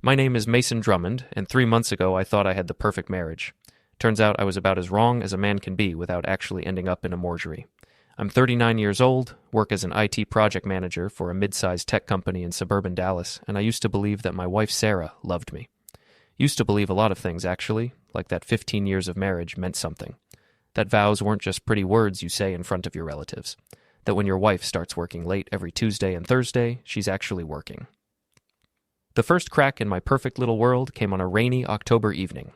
My name is Mason Drummond, and 3 months ago I thought I had the perfect marriage. Turns out I was about as wrong as a man can be without actually ending up in a mortuary. I'm 39 years old, work as an IT project manager for a mid-sized tech company in suburban Dallas, and I used to believe that my wife Sara loved me. Used to believe a lot of things, actually, like that 15 years of marriage meant something. That vows weren't just pretty words you say in front of your relatives. That when your wife starts working late every Tuesday and Thursday, she's actually working. The first crack in my perfect little world came on a rainy October evening.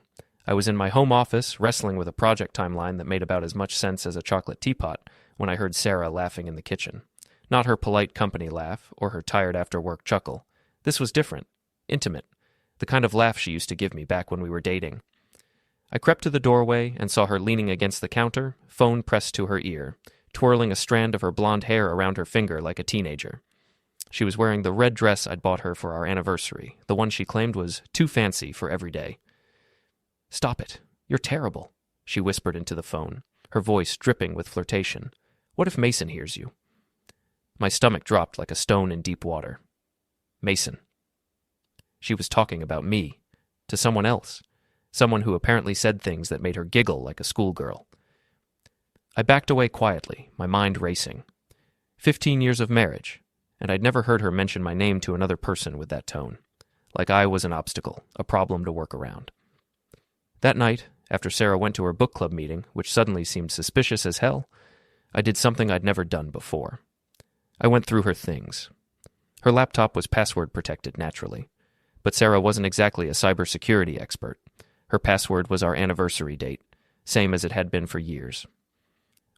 I was in my home office wrestling with a project timeline that made about as much sense as a chocolate teapot when I heard Sara laughing in the kitchen. Not her polite company laugh or her tired after work chuckle. This was different, intimate, the kind of laugh she used to give me back when we were dating. I crept to the doorway and saw her leaning against the counter, phone pressed to her ear, twirling a strand of her blonde hair around her finger like a teenager. She was wearing the red dress I'd bought her for our anniversary, the one she claimed was too fancy for every day. "Stop it. You're terrible," she whispered into the phone, her voice dripping with flirtation. "What if Mason hears you?" My stomach dropped like a stone in deep water. Mason. She was talking about me, to someone else, someone who apparently said things that made her giggle like a schoolgirl. I backed away quietly, my mind racing. 15 years of marriage, and I'd never heard her mention my name to another person with that tone, like I was an obstacle, a problem to work around. That night, after Sara went to her book club meeting, which suddenly seemed suspicious as hell, I did something I'd never done before. I went through her things. Her laptop was password protected, naturally, but Sara wasn't exactly a cybersecurity expert. Her password was our anniversary date, same as it had been for years.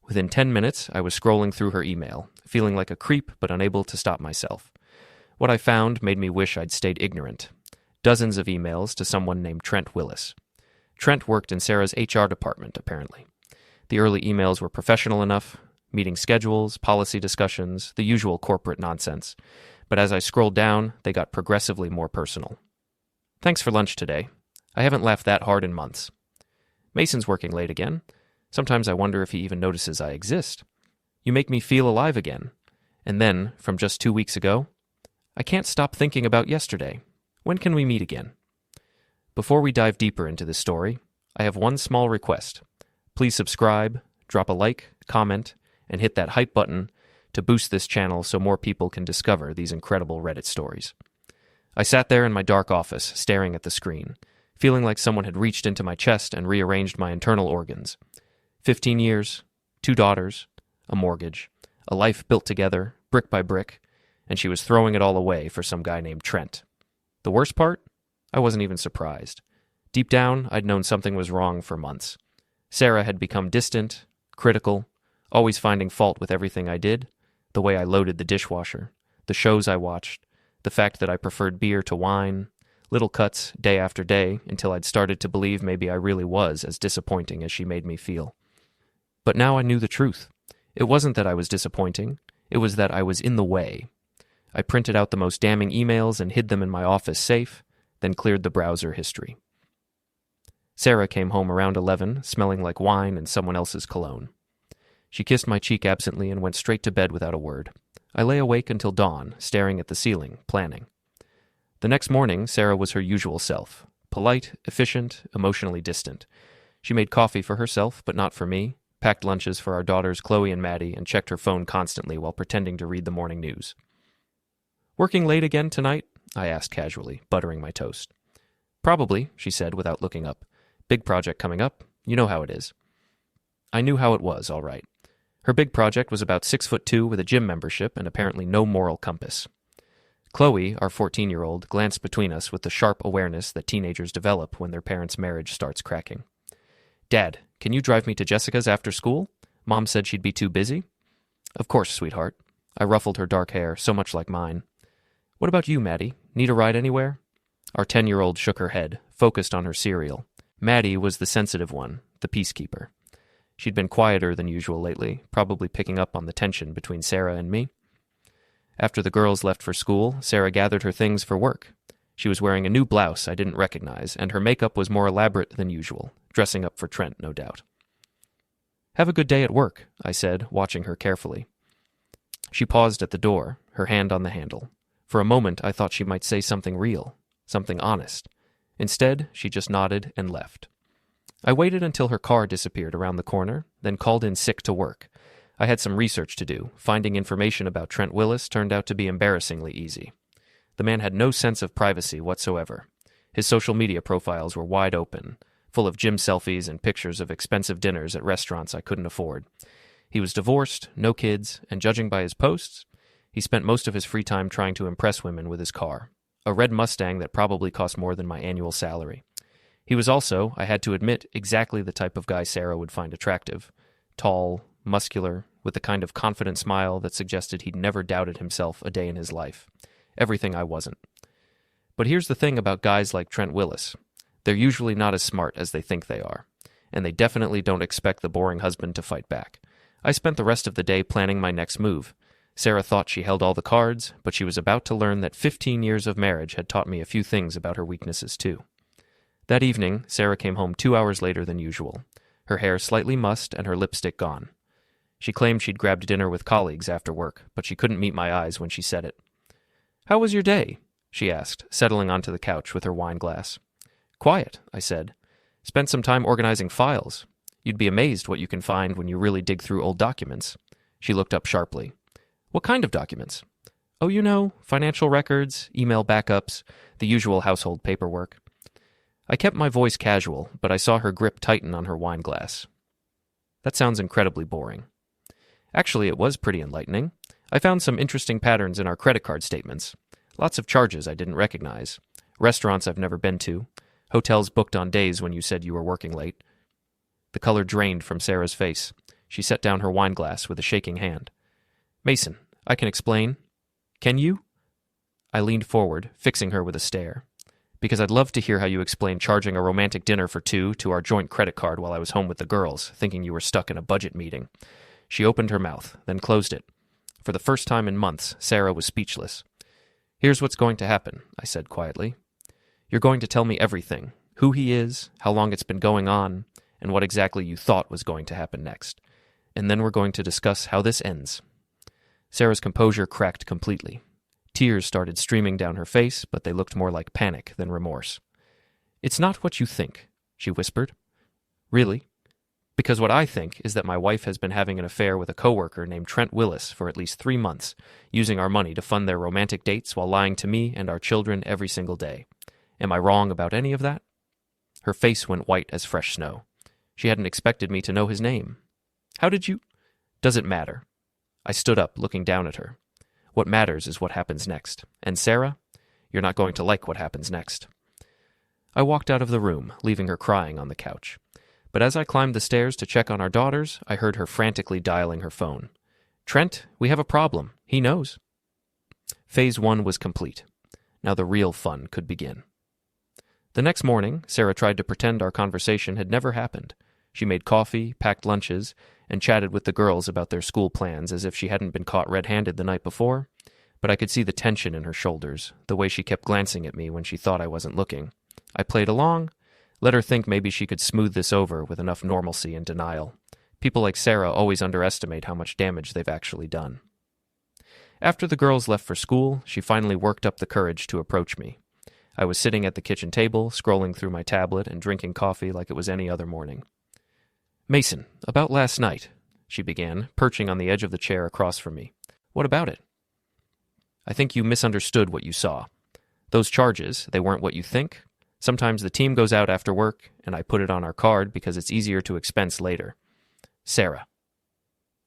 Within 10 minutes, I was scrolling through her email, feeling like a creep but unable to stop myself. What I found made me wish I'd stayed ignorant. Dozens of emails to someone named Trent Willis. Trent worked in Sara's HR department, apparently. The early emails were professional enough, meeting schedules, policy discussions, the usual corporate nonsense. But as I scrolled down, they got progressively more personal. "Thanks for lunch today. I haven't laughed that hard in months. Mason's working late again. Sometimes I wonder if he even notices I exist. You make me feel alive again. And then, from just 2 weeks ago, I can't stop thinking about yesterday. When can we meet again?" Before we dive deeper into this story, I have one small request. Please subscribe, drop a like, comment, and hit that hype button to boost this channel so more people can discover these incredible Reddit stories. I sat there in my dark office, staring at the screen, feeling like someone had reached into my chest and rearranged my internal organs. 15 years, 2 daughters, a mortgage, a life built together, brick by brick, and she was throwing it all away for some guy named Trent. The worst part? I wasn't even surprised. Deep down, I'd known something was wrong for months. Sara had become distant, critical, always finding fault with everything I did, the way I loaded the dishwasher, the shows I watched, the fact that I preferred beer to wine, little cuts day after day until I'd started to believe maybe I really was as disappointing as she made me feel. But now I knew the truth. It wasn't that I was disappointing, it was that I was in the way. I printed out the most damning emails and hid them in my office safe, then cleared the browser history. Sara came home around 11, smelling like wine and someone else's cologne. She kissed my cheek absently and went straight to bed without a word. I lay awake until dawn, staring at the ceiling, planning. The next morning, Sara was her usual self, polite, efficient, emotionally distant. She made coffee for herself, but not for me, packed lunches for our daughters Chloe and Maddie, and checked her phone constantly while pretending to read the morning news. "Working late again tonight?" I asked casually, buttering my toast. "Probably," she said without looking up. "Big project coming up. You know how it is." I knew how it was, all right. Her big project was about 6'2" with a gym membership and apparently no moral compass. Chloe, our 14-year-old, glanced between us with the sharp awareness that teenagers develop when their parents' marriage starts cracking. "Dad, can you drive me to Jessica's after school? Mom said she'd be too busy." "Of course, sweetheart." I ruffled her dark hair, so much like mine. "What about you, Maddie? Need a ride anywhere?" Our 10-year-old shook her head, focused on her cereal. Maddie was the sensitive one, the peacekeeper. She'd been quieter than usual lately, probably picking up on the tension between Sara and me. After the girls left for school, Sara gathered her things for work. She was wearing a new blouse I didn't recognize, and her makeup was more elaborate than usual, dressing up for Trent, no doubt. "Have a good day at work," I said, watching her carefully. She paused at the door, her hand on the handle. For a moment I thought she might say something real, something honest. Instead, she just nodded and left. I waited until her car disappeared around the corner, then called in sick to work. I had some research to do. Finding information about Trent Willis turned out to be embarrassingly easy. The man had no sense of privacy whatsoever. His social media profiles were wide open, full of gym selfies and pictures of expensive dinners at restaurants I couldn't afford. He was divorced, no kids, and judging by his posts, he spent most of his free time trying to impress women with his car, a red Mustang that probably cost more than my annual salary. He was also, I had to admit, exactly the type of guy Sara would find attractive. Tall, muscular, with the kind of confident smile that suggested he'd never doubted himself a day in his life. Everything I wasn't. But here's the thing about guys like Trent Willis. They're usually not as smart as they think they are, and they definitely don't expect the boring husband to fight back. I spent the rest of the day planning my next move. Sara thought she held all the cards, but she was about to learn that 15 years of marriage had taught me a few things about her weaknesses too. That evening, Sara came home 2 hours later than usual, her hair slightly mussed and her lipstick gone. She claimed she'd grabbed dinner with colleagues after work, but she couldn't meet my eyes when she said it. "How was your day?" she asked, settling onto the couch with her wine glass. "Quiet," I said. "Spent some time organizing files. You'd be amazed what you can find when you really dig through old documents." She looked up sharply. "What kind of documents?" "Oh, you know, financial records, email backups, the usual household paperwork." I kept my voice casual, but I saw her grip tighten on her wine glass. That sounds incredibly boring. Actually, it was pretty enlightening. I found some interesting patterns in our credit card statements. Lots of charges I didn't recognize. Restaurants I've never been to. Hotels booked on days when you said you were working late. The color drained from Sara's face. She set down her wine glass with a shaking hand. "Mason, I can explain." "Can you?" I leaned forward, fixing her with a stare. "Because I'd love to hear how you explain charging a romantic dinner for two to our joint credit card while I was home with the girls, thinking you were stuck in a budget meeting." She opened her mouth, then closed it. For the first time in months, Sara was speechless. "Here's what's going to happen," I said quietly. "You're going to tell me everything, who he is, how long it's been going on, and what exactly you thought was going to happen next. And then we're going to discuss how this ends." Sara's composure cracked completely. Tears started streaming down her face, but they looked more like panic than remorse. "It's not what you think," she whispered. "Really? Because what I think is that my wife has been having an affair with a coworker named Trent Willis for at least 3 months, using our money to fund their romantic dates while lying to me and our children every single day. Am I wrong about any of that?" Her face went white as fresh snow. She hadn't expected me to know his name. "How did you—" "Doesn't matter." I stood up, looking down at her. "What matters is what happens next. And Sara, you're not going to like what happens next." I walked out of the room, leaving her crying on the couch. But as I climbed the stairs to check on our daughters, I heard her frantically dialing her phone. "Trent, we have a problem. He knows." Phase 1 was complete. Now the real fun could begin. The next morning, Sara tried to pretend our conversation had never happened. She made coffee, packed lunches, and chatted with the girls about their school plans as if she hadn't been caught red-handed the night before, but I could see the tension in her shoulders, the way she kept glancing at me when she thought I wasn't looking. I played along, let her think maybe she could smooth this over with enough normalcy and denial. People like Sara always underestimate how much damage they've actually done. After the girls left for school, she finally worked up the courage to approach me. I was sitting at the kitchen table, scrolling through my tablet and drinking coffee like it was any other morning. "Mason, about last night," she began, perching on the edge of the chair across from me. "What about it?" "I think you misunderstood what you saw. Those charges, they weren't what you think. Sometimes the team goes out after work, and I put it on our card because it's easier to expense later. Sara."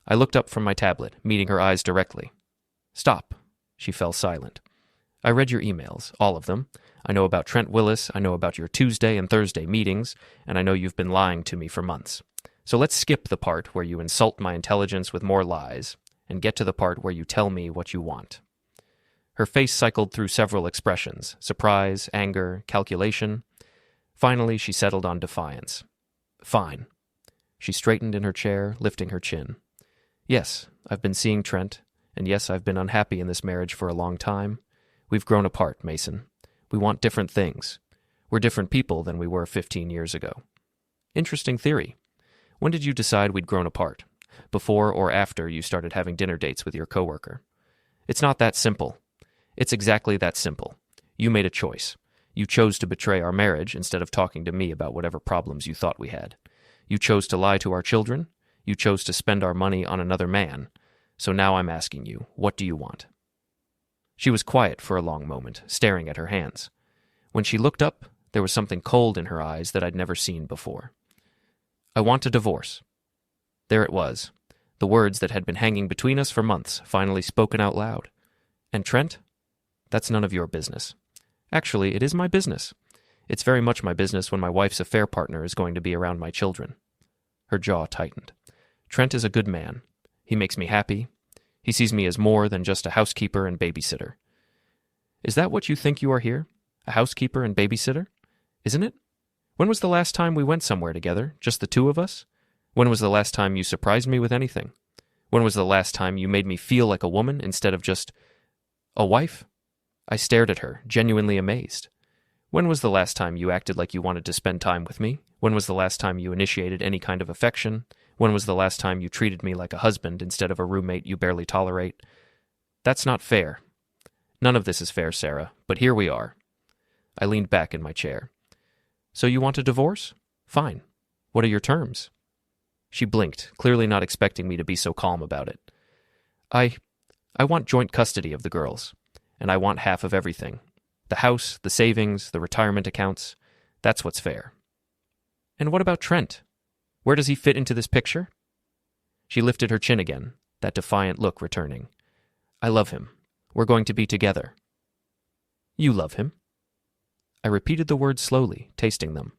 I looked up from my tablet, meeting her eyes directly. "Stop." She fell silent. "I read your emails, all of them. I know about Trent Willis, I know about your Tuesday and Thursday meetings, and I know you've been lying to me for months. So let's skip the part where you insult my intelligence with more lies, and get to the part where you tell me what you want." Her face cycled through several expressions: surprise, anger, calculation. Finally, she settled on defiance. "Fine." She straightened in her chair, lifting her chin. "Yes, I've been seeing Trent, and yes, I've been unhappy in this marriage for a long time. We've grown apart, Mason. We want different things. We're different people than we were 15 years ago." "Interesting theory. When did you decide we'd grown apart? Before or after you started having dinner dates with your coworker?" "It's not that simple." "It's exactly that simple. You made a choice. You chose to betray our marriage instead of talking to me about whatever problems you thought we had. You chose to lie to our children. You chose to spend our money on another man. So now I'm asking you, what do you want? She was quiet for a long moment, staring at her hands. When she looked up, there was something cold in her eyes that I'd never seen before. I want a divorce. There it was, the words that had been hanging between us for months, finally spoken out loud. And Trent? That's none of your business. Actually, it is my business. It's very much my business when my wife's affair partner is going to be around my children. Her jaw tightened. Trent is a good man. He makes me happy. He sees me as more than just a housekeeper and babysitter. Is that what you think you are here? A housekeeper and babysitter? Isn't it? When was the last time we went somewhere together, just the two of us? When was the last time you surprised me with anything? When was the last time you made me feel like a woman instead of just a wife? I stared at her, genuinely amazed. When was the last time you acted like you wanted to spend time with me? When was the last time you initiated any kind of affection? When was the last time you treated me like a husband instead of a roommate you barely tolerate? That's not fair. None of this is fair, Sara, but here we are. I leaned back in my chair. So you want a divorce? Fine. What are your terms? She blinked, clearly not expecting me to be so calm about it. I want joint custody of the girls, and I want half of everything. The house, the savings, the retirement accounts. That's what's fair. And what about Trent? Where does he fit into this picture? She lifted her chin again, that defiant look returning. I love him. We're going to be together. You love him? I repeated the words slowly, tasting them.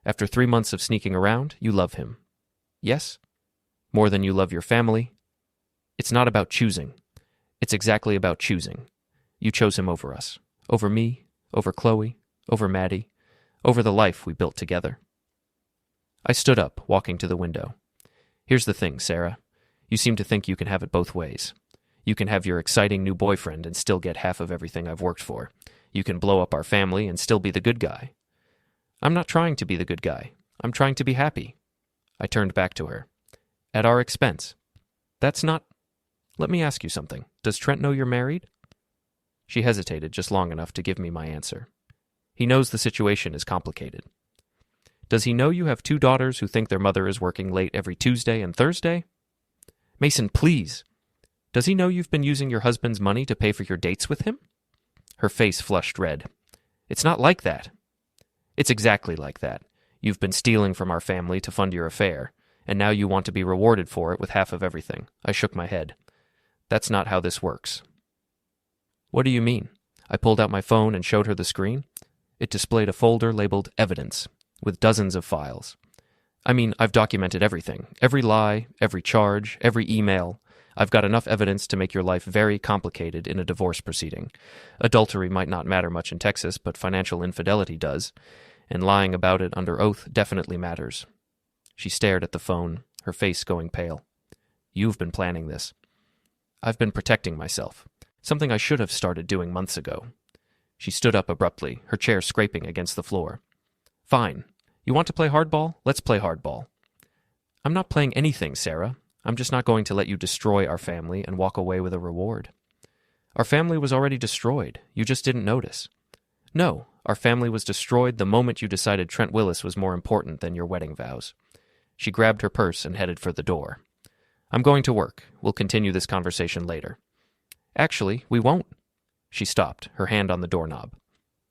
After 3 months of sneaking around, you love him. Yes? More than you love your family? It's not about choosing. It's exactly about choosing. You chose him over us. Over me, over Chloe, over Maddie, over the life we built together. I stood up, walking to the window. Here's the thing, Sara. You seem to think you can have it both ways. You can have your exciting new boyfriend and still get half of everything I've worked for. You can blow up our family and still be the good guy. I'm not trying to be the good guy. I'm trying to be happy. I turned back to her. At our expense. That's not... Let me ask you something. Does Trent know you're married? She hesitated just long enough to give me my answer. He knows the situation is complicated. Does he know you have 2 daughters who think their mother is working late every Tuesday and Thursday? Mason, please. Does he know you've been using your husband's money to pay for your dates with him? Her face flushed red. It's not like that. It's exactly like that. You've been stealing from our family to fund your affair, and now you want to be rewarded for it with half of everything. I shook my head. That's not how this works. What do you mean? I pulled out my phone and showed her the screen. It displayed a folder labeled Evidence, with dozens of files. I mean, I've documented everything. Every lie, every charge, every email. I've got enough evidence to make your life very complicated in a divorce proceeding. Adultery might not matter much in Texas, but financial infidelity does, and lying about it under oath definitely matters. She stared at the phone, her face going pale. You've been planning this. I've been protecting myself, something I should have started doing months ago. She stood up abruptly, her chair scraping against the floor. Fine. You want to play hardball? Let's play hardball. I'm not playing anything, Sara. I'm just not going to let you destroy our family and walk away with a reward. Our family was already destroyed. You just didn't notice. No, our family was destroyed the moment you decided Trent Willis was more important than your wedding vows. She grabbed her purse and headed for the door. I'm going to work. We'll continue this conversation later. Actually, we won't. She stopped, her hand on the doorknob.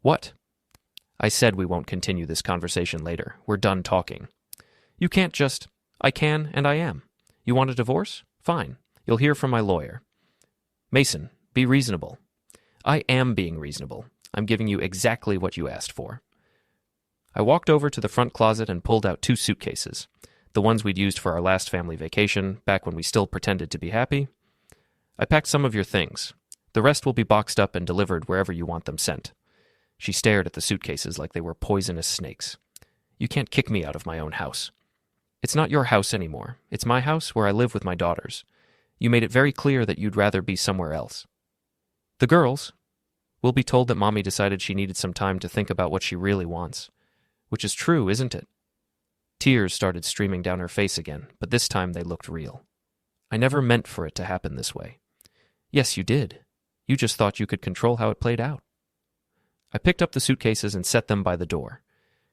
What? I said we won't continue this conversation later. We're done talking. You can't just... I can, and I am. You want a divorce? Fine. You'll hear from my lawyer. Mason, be reasonable. I am being reasonable. I'm giving you exactly what you asked for. I walked over to the front closet and pulled out 2 suitcases, the ones we'd used for our last family vacation, back when we still pretended to be happy. I packed some of your things. The rest will be boxed up and delivered wherever you want them sent. She stared at the suitcases like they were poisonous snakes. You can't kick me out of my own house. It's not your house anymore. It's my house where I live with my daughters. You made it very clear that you'd rather be somewhere else. The girls will be told that Mommy decided she needed some time to think about what she really wants. Which is true, isn't it? Tears started streaming down her face again, but this time they looked real. I never meant for it to happen this way. Yes, you did. You just thought you could control how it played out. I picked up the suitcases and set them by the door.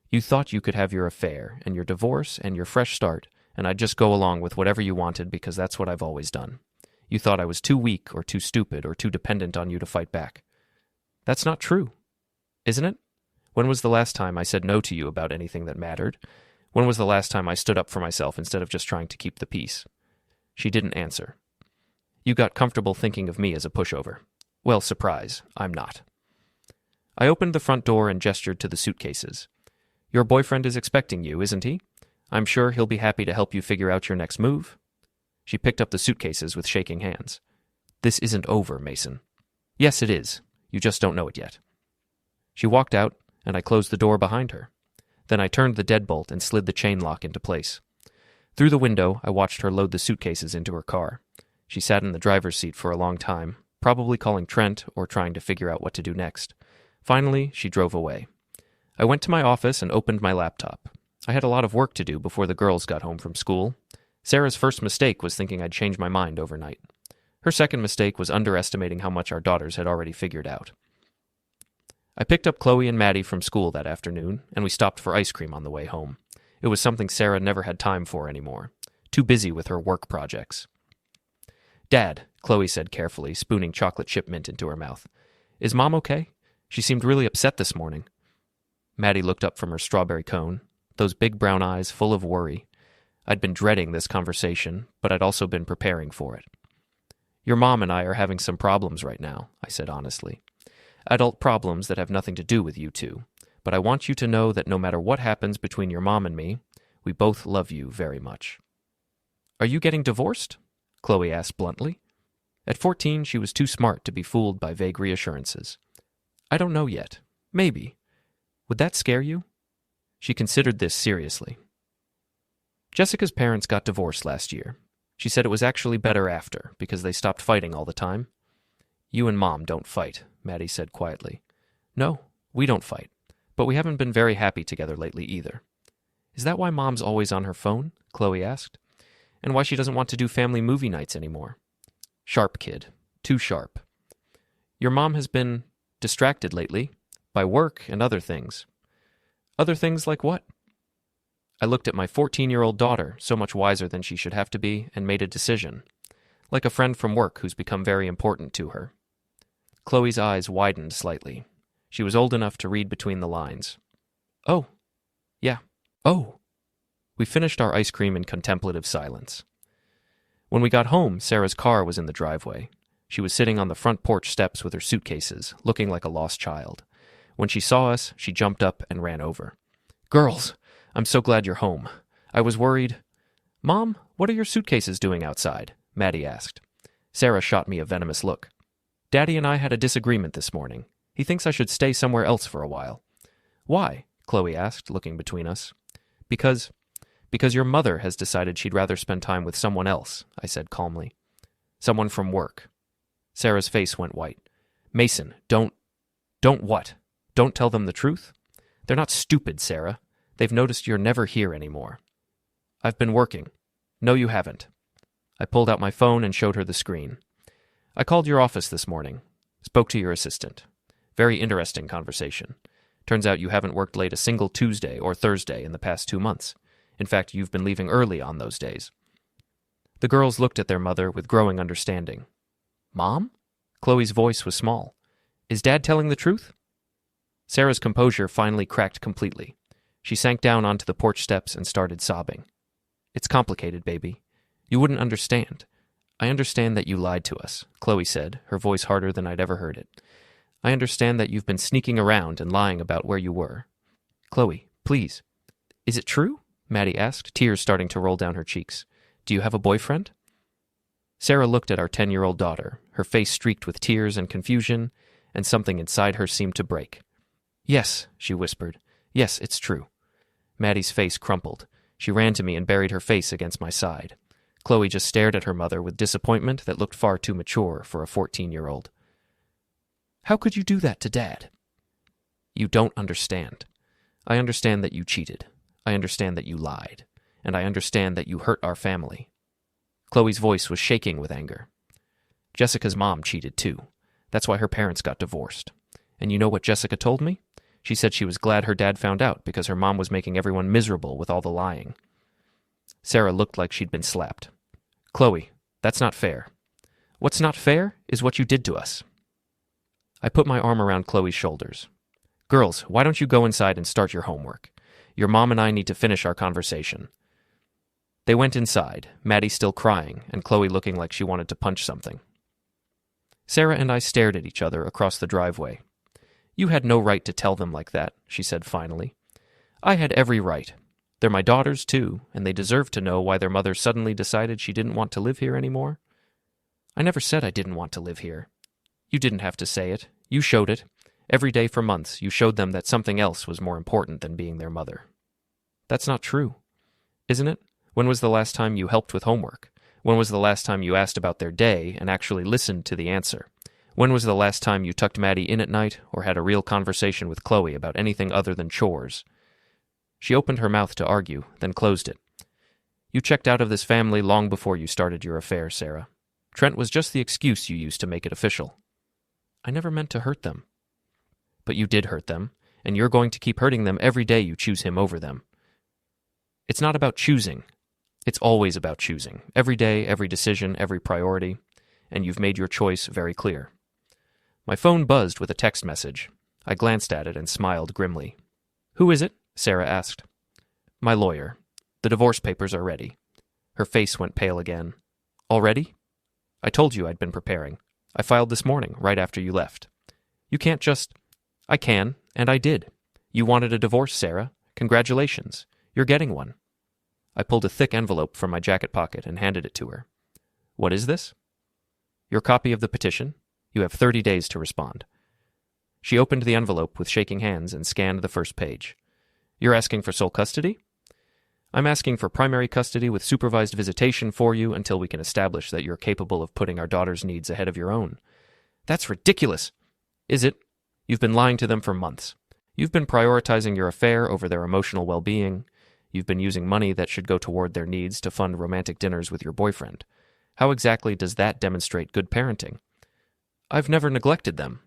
You thought you could have your affair, and your divorce, and your fresh start, and I'd just go along with whatever you wanted because that's what I've always done. You thought I was too weak or too stupid or too dependent on you to fight back. That's not true, isn't it? When was the last time I said no to you about anything that mattered? When was the last time I stood up for myself instead of just trying to keep the peace? She didn't answer. You got comfortable thinking of me as a pushover. Well, surprise, I'm not. I opened the front door and gestured to the suitcases. Your boyfriend is expecting you, isn't he? I'm sure he'll be happy to help you figure out your next move. She picked up the suitcases with shaking hands. This isn't over, Mason. Yes, it is. You just don't know it yet. She walked out, and I closed the door behind her. Then I turned the deadbolt and slid the chain lock into place. Through the window, I watched her load the suitcases into her car. She sat in the driver's seat for a long time, probably calling Trent or trying to figure out what to do next. Finally, she drove away. I went to my office and opened my laptop. I had a lot of work to do before the girls got home from school. Sara's first mistake was thinking I'd change my mind overnight. Her second mistake was underestimating how much our daughters had already figured out. I picked up Chloe and Maddie from school that afternoon, and we stopped for ice cream on the way home. It was something Sara never had time for anymore. Too busy with her work projects. Dad, Chloe said carefully, spooning chocolate chip mint into her mouth. Is Mom okay? She seemed really upset this morning. Maddie looked up from her strawberry cone, those big brown eyes full of worry. I'd been dreading this conversation, but I'd also been preparing for it. Your mom and I are having some problems right now, I said honestly. Adult problems that have nothing to do with you two. But I want you to know that no matter what happens between your mom and me, we both love you very much. Are you getting divorced? Chloe asked bluntly. At 14, she was too smart to be fooled by vague reassurances. I don't know yet. Maybe. Would that scare you? She considered this seriously. Jessica's parents got divorced last year. She said it was actually better after, because they stopped fighting all the time. You and Mom don't fight, Maddie said quietly. No, we don't fight, but we haven't been very happy together lately either. Is that why Mom's always on her phone? Chloe asked. And why she doesn't want to do family movie nights anymore? Sharp kid. Too sharp. Your mom has been distracted lately by work and other things. Other things like what? I looked at my 14-year-old daughter, so much wiser than she should have to be, and made a decision. Like a friend from work who's become very important to her. Chloe's eyes widened slightly. She was old enough to read between the lines. Oh. Yeah. Oh. We finished our ice cream in contemplative silence. When we got home, Sara's car was in the driveway. She was sitting on the front porch steps with her suitcases, looking like a lost child. When she saw us, she jumped up and ran over. Girls, I'm so glad you're home. I was worried. Mom, what are your suitcases doing outside? Maddie asked. Sara shot me a venomous look. Daddy and I had a disagreement this morning. He thinks I should stay somewhere else for a while. Why? Chloe asked, looking between us. Because your mother has decided she'd rather spend time with someone else, I said calmly. Someone from work. Sara's face went white. Mason, don't what? Don't tell them the truth? They're not stupid, Sara. They've noticed you're never here anymore. I've been working. No, you haven't. I pulled out my phone and showed her the screen. I called your office this morning. Spoke to your assistant. Very interesting conversation. Turns out you haven't worked late a single Tuesday or Thursday in the past 2 months. In fact, you've been leaving early on those days. The girls looked at their mother with growing understanding. Mom? Chloe's voice was small. Is Dad telling the truth? Sara's composure finally cracked completely. She sank down onto the porch steps and started sobbing. It's complicated, baby. You wouldn't understand. I understand that you lied to us, Chloe said, her voice harder than I'd ever heard it. I understand that you've been sneaking around and lying about where you were. Chloe, please. Is it true? Maddie asked, tears starting to roll down her cheeks. Do you have a boyfriend? Sara looked at our 10-year-old daughter, her face streaked with tears and confusion, and something inside her seemed to break. Yes, she whispered. Yes, it's true. Maddie's face crumpled. She ran to me and buried her face against my side. Chloe just stared at her mother with disappointment that looked far too mature for a 14-year-old. How could you do that to Dad? You don't understand. I understand that you cheated. I understand that you lied. And I understand that you hurt our family. Chloe's voice was shaking with anger. Jessica's mom cheated too. That's why her parents got divorced. And you know what Jessica told me? She said she was glad her dad found out because her mom was making everyone miserable with all the lying. Sara looked like she'd been slapped. Chloe, that's not fair. What's not fair is what you did to us. I put my arm around Chloe's shoulders. Girls, why don't you go inside and start your homework? Your mom and I need to finish our conversation. They went inside, Maddie still crying, and Chloe looking like she wanted to punch something. Sara and I stared at each other across the driveway. You had no right to tell them like that, she said finally. I had every right. They're my daughters, too, and they deserve to know why their mother suddenly decided she didn't want to live here anymore. I never said I didn't want to live here. You didn't have to say it. You showed it. Every day for months, you showed them that something else was more important than being their mother. That's not true, isn't it? When was the last time you helped with homework? When was the last time you asked about their day and actually listened to the answer? When was the last time you tucked Maddie in at night or had a real conversation with Chloe about anything other than chores? She opened her mouth to argue, then closed it. You checked out of this family long before you started your affair, Sara. Trent was just the excuse you used to make it official. I never meant to hurt them. But you did hurt them, and you're going to keep hurting them every day you choose him over them. It's not about choosing. It's always about choosing. Every day, every decision, every priority. And you've made your choice very clear. My phone buzzed with a text message. I glanced at it and smiled grimly. Who is it? Sara asked. My lawyer. The divorce papers are ready. Her face went pale again. Already? I told you I'd been preparing. I filed this morning, right after you left. You can't just... I can, and I did. You wanted a divorce, Sara. Congratulations. You're getting one. I pulled a thick envelope from my jacket pocket and handed it to her. What is this? Your copy of the petition. You have 30 days to respond. She opened the envelope with shaking hands and scanned the first page. You're asking for sole custody? I'm asking for primary custody with supervised visitation for you until we can establish that you're capable of putting our daughter's needs ahead of your own. That's ridiculous. Is it? You've been lying to them for months. You've been prioritizing your affair over their emotional well-being. You've been using money that should go toward their needs to fund romantic dinners with your boyfriend. How exactly does that demonstrate good parenting? I've never neglected them.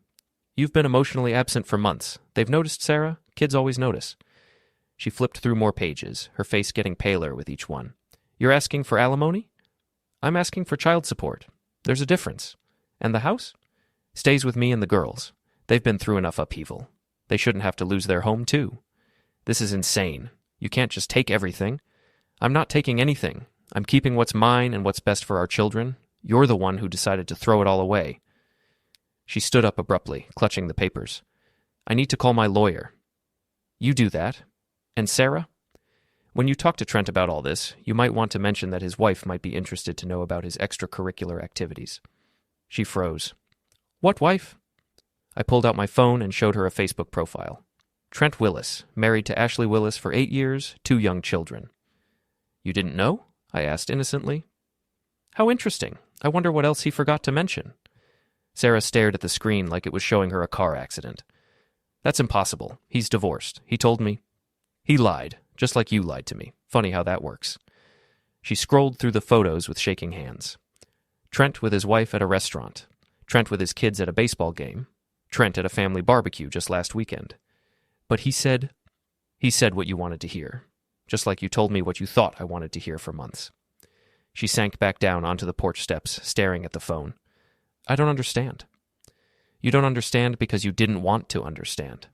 You've been emotionally absent for months. They've noticed, Sara. Kids always notice. She flipped through more pages, her face getting paler with each one. You're asking for alimony? I'm asking for child support. There's a difference. And the house? Stays with me and the girls. They've been through enough upheaval. They shouldn't have to lose their home, too. This is insane. You can't just take everything. I'm not taking anything. I'm keeping what's mine and what's best for our children. You're the one who decided to throw it all away. She stood up abruptly, clutching the papers. I need to call my lawyer. You do that. And Sara? When you talk to Trent about all this, you might want to mention that his wife might be interested to know about his extracurricular activities. She froze. What wife? I pulled out my phone and showed her a Facebook profile. Trent Willis, married to Ashley Willis for 8 years, 2 young children. You didn't know? I asked innocently. How interesting. I wonder what else he forgot to mention. Sara stared at the screen like it was showing her a car accident. That's impossible. He's divorced. He told me. He lied, just like you lied to me. Funny how that works. She scrolled through the photos with shaking hands. Trent with his wife at a restaurant. Trent with his kids at a baseball game. Trent at a family barbecue just last weekend. But he said what you wanted to hear, just like you told me what you thought I wanted to hear for months. She sank back down onto the porch steps, staring at the phone. I don't understand. You don't understand because you didn't want to understand.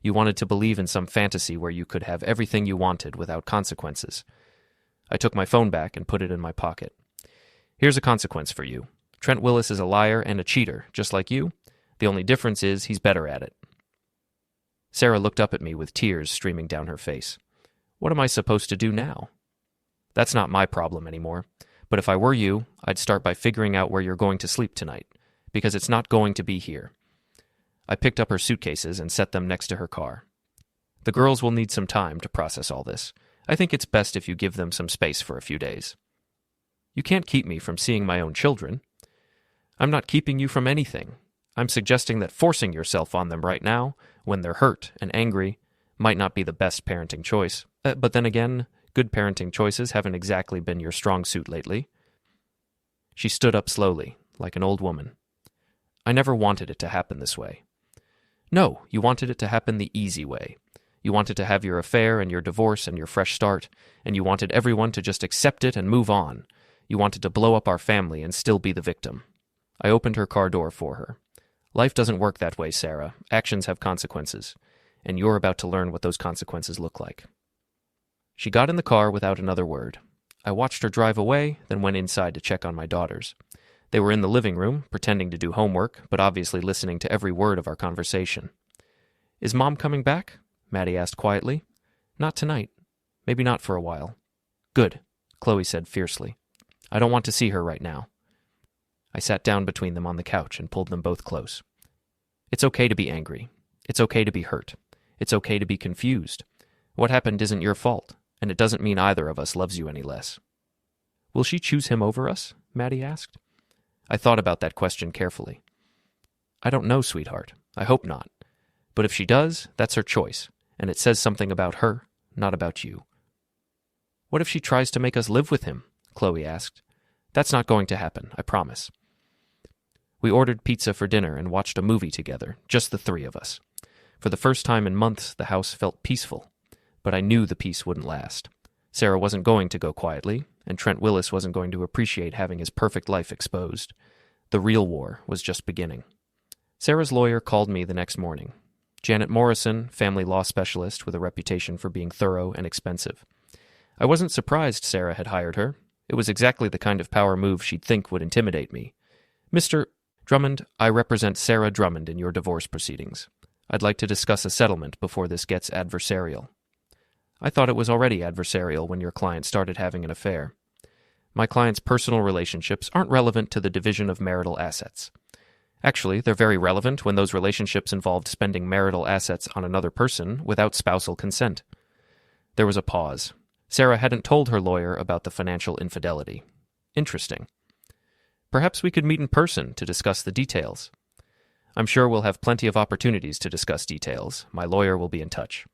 You wanted to believe in some fantasy where you could have everything you wanted without consequences. I took my phone back and put it in my pocket. Here's a consequence for you. Trent Willis is a liar and a cheater, just like you. The only difference is he's better at it. Sara looked up at me with tears streaming down her face. What am I supposed to do now? That's not my problem anymore. But if I were you, I'd start by figuring out where you're going to sleep tonight, because it's not going to be here. I picked up her suitcases and set them next to her car. The girls will need some time to process all this. I think it's best if you give them some space for a few days. You can't keep me from seeing my own children. I'm not keeping you from anything. I'm suggesting that forcing yourself on them right now, when they're hurt and angry, might not be the best parenting choice. But then again, good parenting choices haven't exactly been your strong suit lately. She stood up slowly, like an old woman. I never wanted it to happen this way. No, you wanted it to happen the easy way. You wanted to have your affair and your divorce and your fresh start, and you wanted everyone to just accept it and move on. You wanted to blow up our family and still be the victim. I opened her car door for her. Life doesn't work that way, Sara. Actions have consequences, and you're about to learn what those consequences look like. She got in the car without another word. I watched her drive away, then went inside to check on my daughters. They were in the living room, pretending to do homework, but obviously listening to every word of our conversation. Is Mom coming back? Maddie asked quietly. Not tonight. Maybe not for a while. Good, Chloe said fiercely. I don't want to see her right now. I sat down between them on the couch and pulled them both close. It's okay to be angry. It's okay to be hurt. It's okay to be confused. What happened isn't your fault, and it doesn't mean either of us loves you any less. Will she choose him over us? Maddie asked. I thought about that question carefully. I don't know, sweetheart. I hope not. But if she does, that's her choice, and it says something about her, not about you. What if she tries to make us live with him? Chloe asked. That's not going to happen, I promise. We ordered pizza for dinner and watched a movie together, just the three of us. For the first time in months, the house felt peaceful, but I knew the peace wouldn't last. Sara wasn't going to go quietly, and Trent Willis wasn't going to appreciate having his perfect life exposed. The real war was just beginning. Sara's lawyer called me the next morning. Janet Morrison, family law specialist with a reputation for being thorough and expensive. I wasn't surprised Sara had hired her. It was exactly the kind of power move she'd think would intimidate me. Mr. Drummond, I represent Sara Drummond in your divorce proceedings. I'd like to discuss a settlement before this gets adversarial. I thought it was already adversarial when your client started having an affair. My client's personal relationships aren't relevant to the division of marital assets. Actually, they're very relevant when those relationships involved spending marital assets on another person without spousal consent. There was a pause. Sara hadn't told her lawyer about the financial infidelity. Interesting. Perhaps we could meet in person to discuss the details. I'm sure we'll have plenty of opportunities to discuss details. My lawyer will be in touch.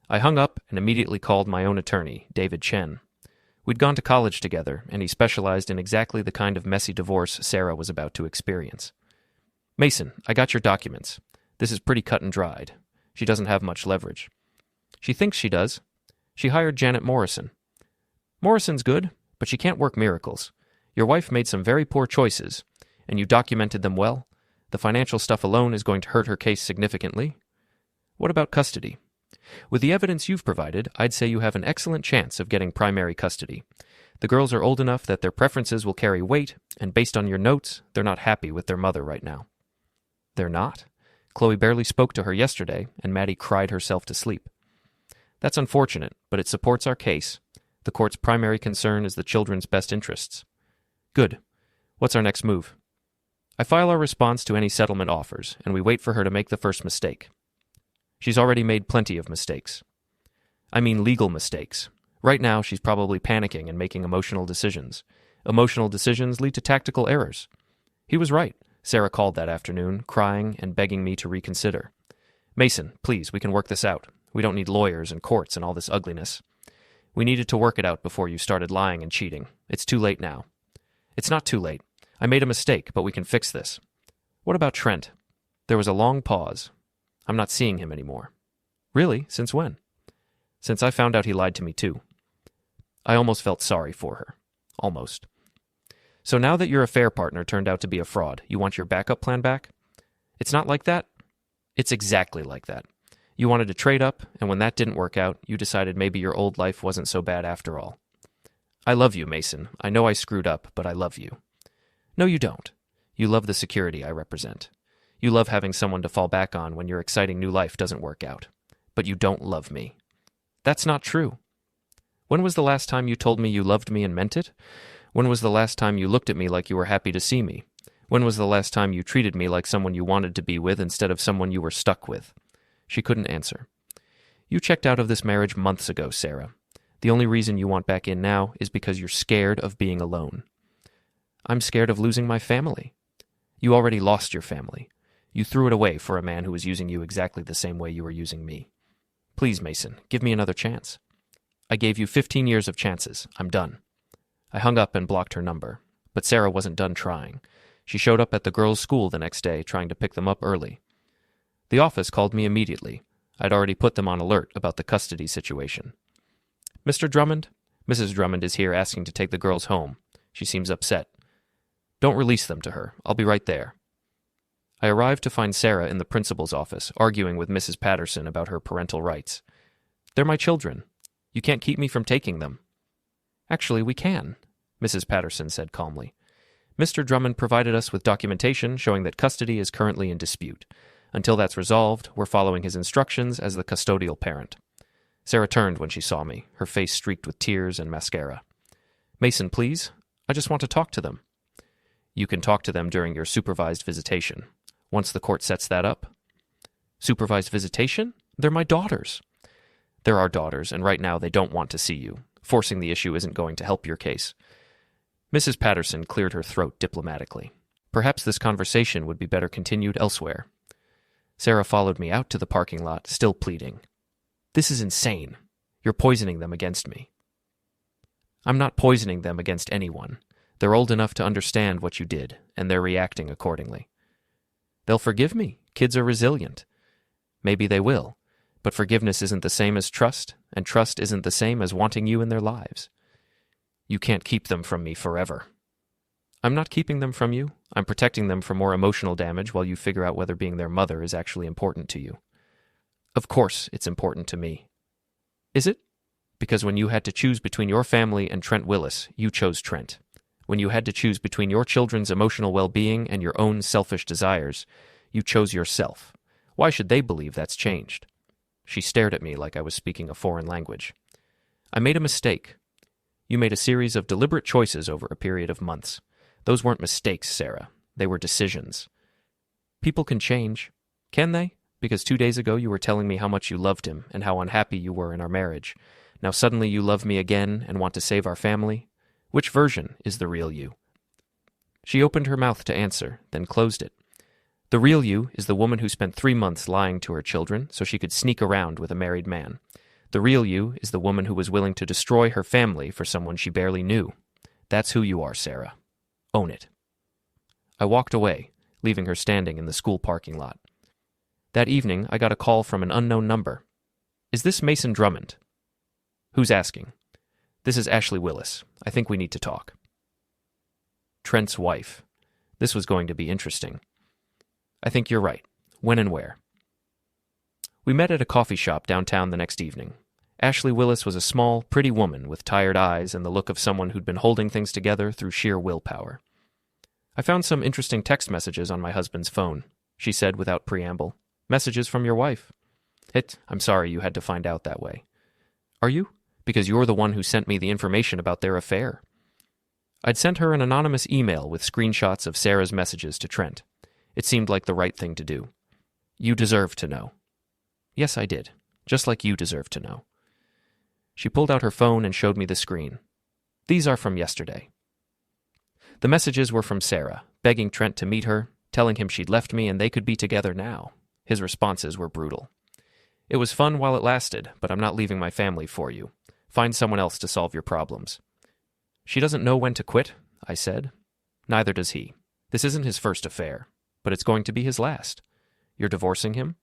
I hung up and immediately called my own attorney, David Chen. We'd gone to college together, and he specialized in exactly the kind of messy divorce Sara was about to experience. Mason, I got your documents. This is pretty cut and dried. She doesn't have much leverage. She thinks she does. She hired Janet Morrison. Morrison's good, but she can't work miracles. Your wife made some very poor choices, and you documented them well. The financial stuff alone is going to hurt her case significantly. What about custody? With the evidence you've provided, I'd say you have an excellent chance of getting primary custody. The girls are old enough that their preferences will carry weight, and based on your notes, they're not happy with their mother right now. They're not? Chloe barely spoke to her yesterday, and Maddie cried herself to sleep. That's unfortunate, but it supports our case. The court's primary concern is the children's best interests. Good. What's our next move? I file our response to any settlement offers, and we wait for her to make the first mistake. She's already made plenty of mistakes. I mean legal mistakes. Right now, she's probably panicking and making emotional decisions. Emotional decisions lead to tactical errors. He was right, Sara called that afternoon, crying and begging me to reconsider. Mason, please, we can work this out. We don't need lawyers and courts and all this ugliness. We needed to work it out before you started lying and cheating. It's too late now. It's not too late. I made a mistake, but we can fix this. What about Trent? There was a long pause. I'm not seeing him anymore. Really? Since when? Since I found out he lied to me too. I almost felt sorry for her. Almost. So now that your affair partner turned out to be a fraud, you want your backup plan back? It's not like that? It's exactly like that. You wanted to trade up, and when that didn't work out, you decided maybe your old life wasn't so bad after all. I love you, Mason. I know I screwed up, but I love you. No, you don't. You love the security I represent. You love having someone to fall back on when your exciting new life doesn't work out. But you don't love me. That's not true. When was the last time you told me you loved me and meant it? When was the last time you looked at me like you were happy to see me? When was the last time you treated me like someone you wanted to be with instead of someone you were stuck with? She couldn't answer. You checked out of this marriage months ago, Sara. The only reason you want back in now is because you're scared of being alone. I'm scared of losing my family. You already lost your family. You threw it away for a man who was using you exactly the same way you were using me. Please, Mason, give me another chance. I gave you 15 years of chances. I'm done. I hung up and blocked her number, but Sara wasn't done trying. She showed up at the girls' school the next day, trying to pick them up early. The office called me immediately. I'd already put them on alert about the custody situation. Mr. Drummond? Mrs. Drummond is here asking to take the girls home. She seems upset. Don't release them to her. I'll be right there. I arrived to find Sara in the principal's office, arguing with Mrs. Patterson about her parental rights. They're my children. You can't keep me from taking them. Actually, we can, Mrs. Patterson said calmly. Mr. Drummond provided us with documentation showing that custody is currently in dispute. Until that's resolved, we're following his instructions as the custodial parent. Sara turned when she saw me, her face streaked with tears and mascara. Mason, please. I just want to talk to them. You can talk to them during your supervised visitation. Once the court sets that up. Supervised visitation? They're my daughters. They're our daughters, and right now they don't want to see you. Forcing the issue isn't going to help your case. Mrs. Patterson cleared her throat diplomatically. Perhaps this conversation would be better continued elsewhere. Sara followed me out to the parking lot, still pleading. This is insane. You're poisoning them against me. I'm not poisoning them against anyone. They're old enough to understand what you did, and they're reacting accordingly. They'll forgive me. Kids are resilient. Maybe they will, but forgiveness isn't the same as trust, and trust isn't the same as wanting you in their lives. You can't keep them from me forever. I'm not keeping them from you. I'm protecting them from more emotional damage while you figure out whether being their mother is actually important to you. Of course it's important to me. Is it? Because when you had to choose between your family and Trent Willis, you chose Trent. When you had to choose between your children's emotional well-being and your own selfish desires, you chose yourself. Why should they believe that's changed? She stared at me like I was speaking a foreign language. I made a mistake. You made a series of deliberate choices over a period of months. Those weren't mistakes, Sara. They were decisions. People can change. Can they? Because 2 days ago you were telling me how much you loved him and how unhappy you were in our marriage. Now suddenly you love me again and want to save our family? Which version is the real you? She opened her mouth to answer, then closed it. The real you is the woman who spent 3 months lying to her children so she could sneak around with a married man. The real you is the woman who was willing to destroy her family for someone she barely knew. That's who you are, Sara. Own it. I walked away, leaving her standing in the school parking lot. That evening, I got a call from an unknown number. Is this Mason Drummond? Who's asking? This is Ashley Willis. I think we need to talk. Trent's wife. This was going to be interesting. I think you're right. When and where? We met at a coffee shop downtown the next evening. Ashley Willis was a small, pretty woman with tired eyes and the look of someone who'd been holding things together through sheer willpower. I found some interesting text messages on my husband's phone, she said without preamble. Messages from your wife. I'm sorry you had to find out that way. Are you? Because you're the one who sent me the information about their affair. I'd sent her an anonymous email with screenshots of Sara's messages to Trent. It seemed like the right thing to do. You deserve to know. Yes, I did. Just like you deserve to know. She pulled out her phone and showed me the screen. These are from yesterday. The messages were from Sara, begging Trent to meet her, telling him she'd left me and they could be together now. His responses were brutal. It was fun while it lasted, but I'm not leaving my family for you. Find someone else to solve your problems. She doesn't know when to quit, I said. Neither does he. This isn't his first affair, but it's going to be his last. You're divorcing him?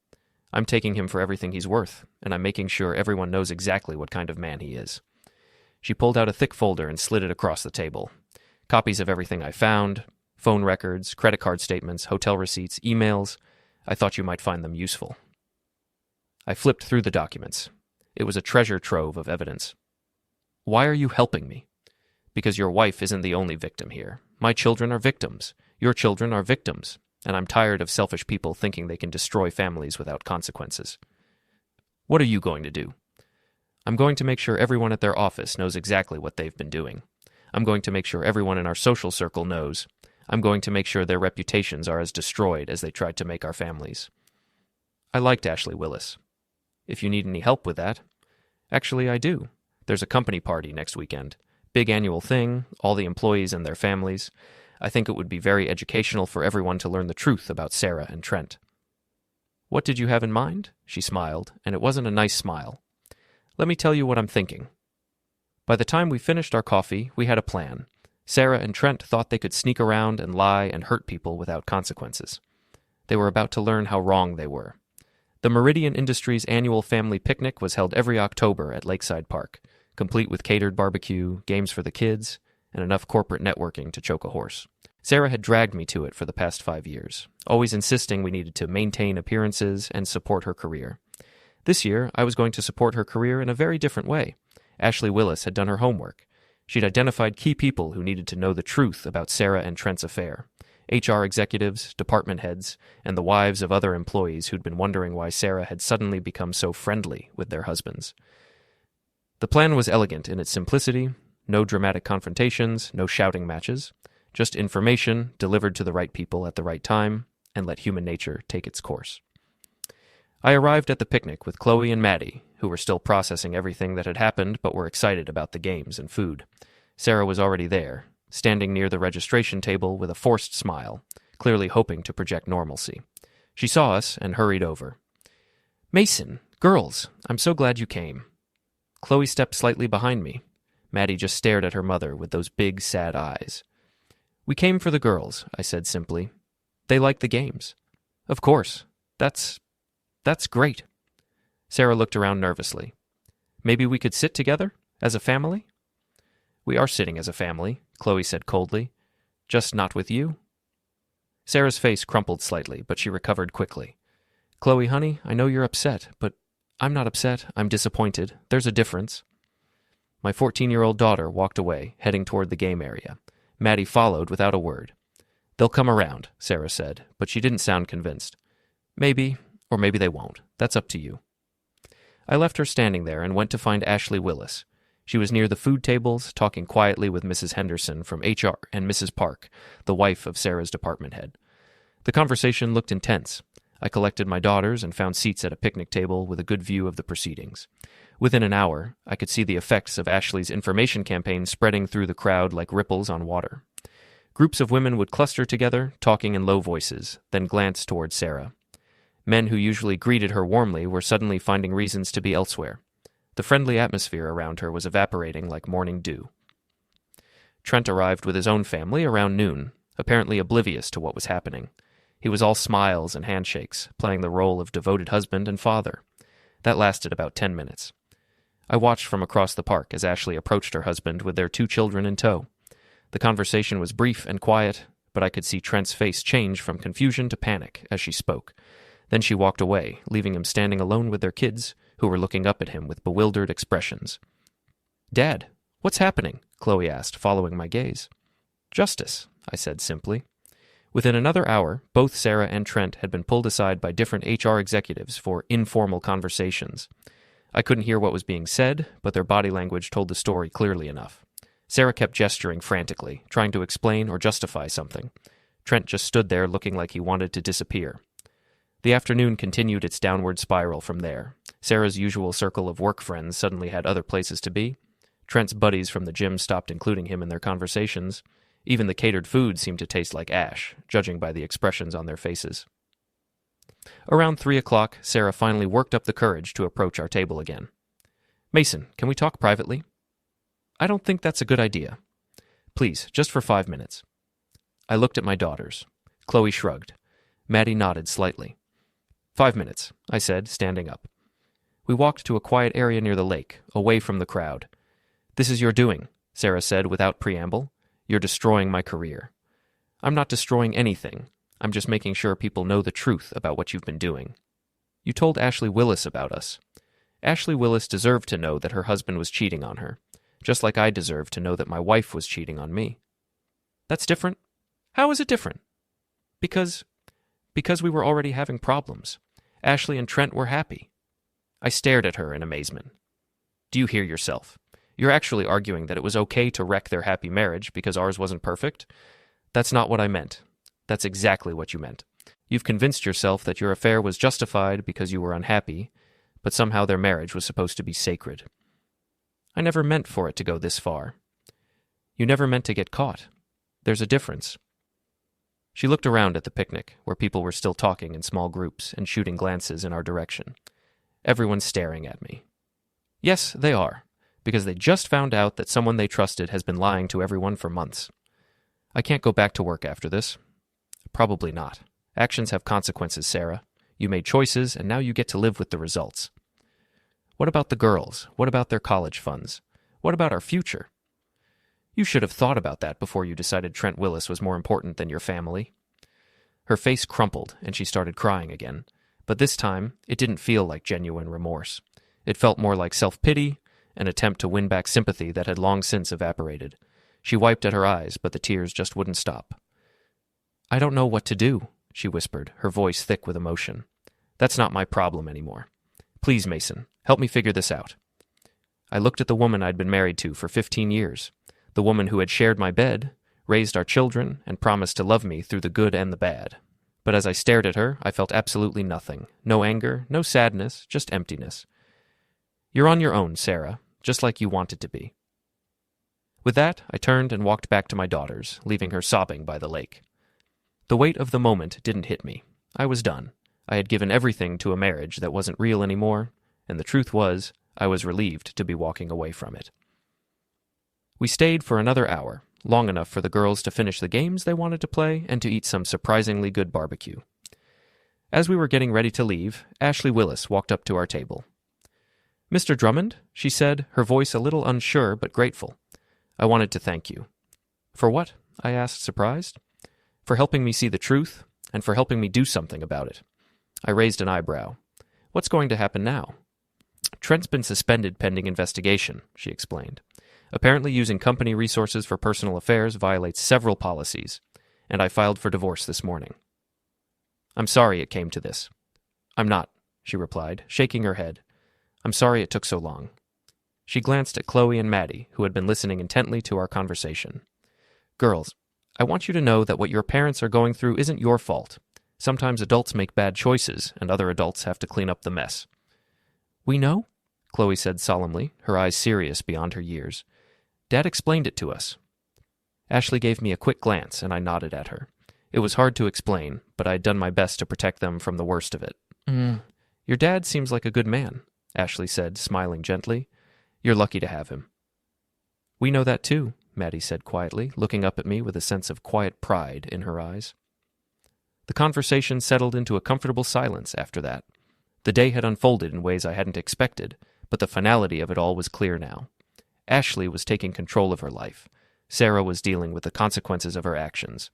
I'm taking him for everything he's worth, and I'm making sure everyone knows exactly what kind of man he is. She pulled out a thick folder and slid it across the table. Copies of everything I found, phone records, credit card statements, hotel receipts, emails. I thought you might find them useful. I flipped through the documents. It was a treasure trove of evidence. Why are you helping me? Because your wife isn't the only victim here. My children are victims. Your children are victims. And I'm tired of selfish people thinking they can destroy families without consequences. What are you going to do? I'm going to make sure everyone at their office knows exactly what they've been doing. I'm going to make sure everyone in our social circle knows. I'm going to make sure their reputations are as destroyed as they tried to make our families. I liked Ashley Willis. If you need any help with that. Actually, I do. There's a company party next weekend. Big annual thing, all the employees and their families. I think it would be very educational for everyone to learn the truth about Sara and Trent. What did you have in mind? She smiled, and it wasn't a nice smile. Let me tell you what I'm thinking. By the time we finished our coffee, we had a plan. Sara and Trent thought they could sneak around and lie and hurt people without consequences. They were about to learn how wrong they were. The Meridian Industries annual family picnic was held every October at Lakeside Park, complete with catered barbecue, games for the kids, and enough corporate networking to choke a horse. Sara had dragged me to it for the past 5 years, always insisting we needed to maintain appearances and support her career. This year, I was going to support her career in a very different way. Ashley Willis had done her homework. She'd identified key people who needed to know the truth about Sara and Trent's affair. HR executives, department heads, and the wives of other employees who'd been wondering why Sara had suddenly become so friendly with their husbands. The plan was elegant in its simplicity, no dramatic confrontations, no shouting matches, just information delivered to the right people at the right time, and let human nature take its course. I arrived at the picnic with Chloe and Maddie, who were still processing everything that had happened but were excited about the games and food. Sara was already there, standing near the registration table with a forced smile, clearly hoping to project normalcy. She saw us and hurried over. "Mason, girls, I'm so glad you came." Chloe stepped slightly behind me. Maddie just stared at her mother with those big, sad eyes. "We came for the girls," I said simply. "They like the games." "Of course. That's great." Sara looked around nervously. "Maybe we could sit together, as a family?" "We are sitting as a family," Chloe said coldly. "Just not with you." Sara's face crumpled slightly, but she recovered quickly. "Chloe, honey, I know you're upset, but I'm not upset. I'm disappointed. There's a difference." My 14-year-old daughter walked away, heading toward the game area. Maddie followed without a word. "They'll come around," Sara said, but she didn't sound convinced. "Maybe, or maybe they won't. That's up to you." I left her standing there and went to find Ashley Willis. She was near the food tables, talking quietly with Mrs. Henderson from HR and Mrs. Park, the wife of Sara's department head. The conversation looked intense. I collected my daughters and found seats at a picnic table with a good view of the proceedings. Within an hour, I could see the effects of Ashley's information campaign spreading through the crowd like ripples on water. Groups of women would cluster together, talking in low voices, then glance toward Sara. Men who usually greeted her warmly were suddenly finding reasons to be elsewhere. The friendly atmosphere around her was evaporating like morning dew. Trent arrived with his own family around noon, apparently oblivious to what was happening. He was all smiles and handshakes, playing the role of devoted husband and father. That lasted about 10 minutes. I watched from across the park as Ashley approached her husband with their 2 children in tow. The conversation was brief and quiet, but I could see Trent's face change from confusion to panic as she spoke. Then she walked away, leaving him standing alone with their kids, who were looking up at him with bewildered expressions. "Dad, what's happening?" Chloe asked, following my gaze. "Justice," I said simply. Within another hour, both Sara and Trent had been pulled aside by different HR executives for informal conversations. I couldn't hear what was being said, but their body language told the story clearly enough. Sara kept gesturing frantically, trying to explain or justify something. Trent just stood there looking like he wanted to disappear. The afternoon continued its downward spiral from there. Sara's usual circle of work friends suddenly had other places to be. Trent's buddies from the gym stopped including him in their conversations. Even the catered food seemed to taste like ash, judging by the expressions on their faces. Around 3 o'clock, Sara finally worked up the courage to approach our table again. "Mason, can we talk privately?" "I don't think that's a good idea." "Please, just for 5 minutes." I looked at my daughters. Chloe shrugged. Maddie nodded slightly. 5 minutes, I said, standing up. We walked to a quiet area near the lake, away from the crowd. "This is your doing," Sara said without preamble. "You're destroying my career." "I'm not destroying anything. I'm just making sure people know the truth about what you've been doing." "You told Ashley Willis about us." "Ashley Willis deserved to know that her husband was cheating on her, just like I deserved to know that my wife was cheating on me." "That's different." "How is it different?" Because we were already having problems. Ashley and Trent were happy." I stared at her in amazement. "Do you hear yourself? You're actually arguing that it was okay to wreck their happy marriage because ours wasn't perfect? That's not what I meant. That's exactly what you meant. You've convinced yourself that your affair was justified because you were unhappy, but somehow their marriage was supposed to be sacred. I never meant for it to go this far. You never meant to get caught. There's a difference." She looked around at the picnic, where people were still talking in small groups and shooting glances in our direction. Everyone's staring at me. "Yes, they are, because they just found out that someone they trusted has been lying to everyone for months. I can't go back to work after this." "Probably not. Actions have consequences, Sara. You made choices, and now you get to live with the results. What about the girls? What about their college funds? What about our future? You should have thought about that before you decided Trent Willis was more important than your family. Her face crumpled, and she started crying again. But this time, it didn't feel like genuine remorse. It felt more like self-pity, an attempt to win back sympathy that had long since evaporated. She wiped at her eyes, but the tears just wouldn't stop. "I don't know what to do," she whispered, her voice thick with emotion. "That's not my problem anymore. Please, Mason, help me figure this out." I looked at the woman I'd been married to for 15 years, the woman who had shared my bed, raised our children, and promised to love me through the good and the bad. But as I stared at her, I felt absolutely nothing. No anger, no sadness, just emptiness. "You're on your own, Sara, just like you wanted to be." With that, I turned and walked back to my daughters, leaving her sobbing by the lake. The weight of the moment didn't hit me. I was done. I had given everything to a marriage that wasn't real anymore, and the truth was, I was relieved to be walking away from it. We stayed for another hour, long enough for the girls to finish the games they wanted to play and to eat some surprisingly good barbecue. As we were getting ready to leave, Ashley Willis walked up to our table. "Mr. Drummond," she said, her voice a little unsure but grateful. "I wanted to thank you." "For what?" I asked, surprised. "For helping me see the truth, and for helping me do something about it." I raised an eyebrow. "What's going to happen now?" "Trent's been suspended pending investigation," she explained. "Apparently using company resources for personal affairs violates several policies, and I filed for divorce this morning." "I'm sorry it came to this." "I'm not," she replied, shaking her head. "I'm sorry it took so long." She glanced at Chloe and Maddie, who had been listening intently to our conversation. "Girls, I want you to know that what your parents are going through isn't your fault. Sometimes adults make bad choices, and other adults have to clean up the mess." "We know?" Chloe said solemnly, her eyes serious beyond her years. "Dad explained it to us." Ashley gave me a quick glance, and I nodded at her. It was hard to explain, but I'd done my best to protect them from the worst of it. "Your dad seems like a good man," Ashley said, smiling gently. "You're lucky to have him." "We know that too," Maddie said quietly, looking up at me with a sense of quiet pride in her eyes. The conversation settled into a comfortable silence after that. The day had unfolded in ways I hadn't expected, but the finality of it all was clear now. Ashley was taking control of her life. Sara was dealing with the consequences of her actions.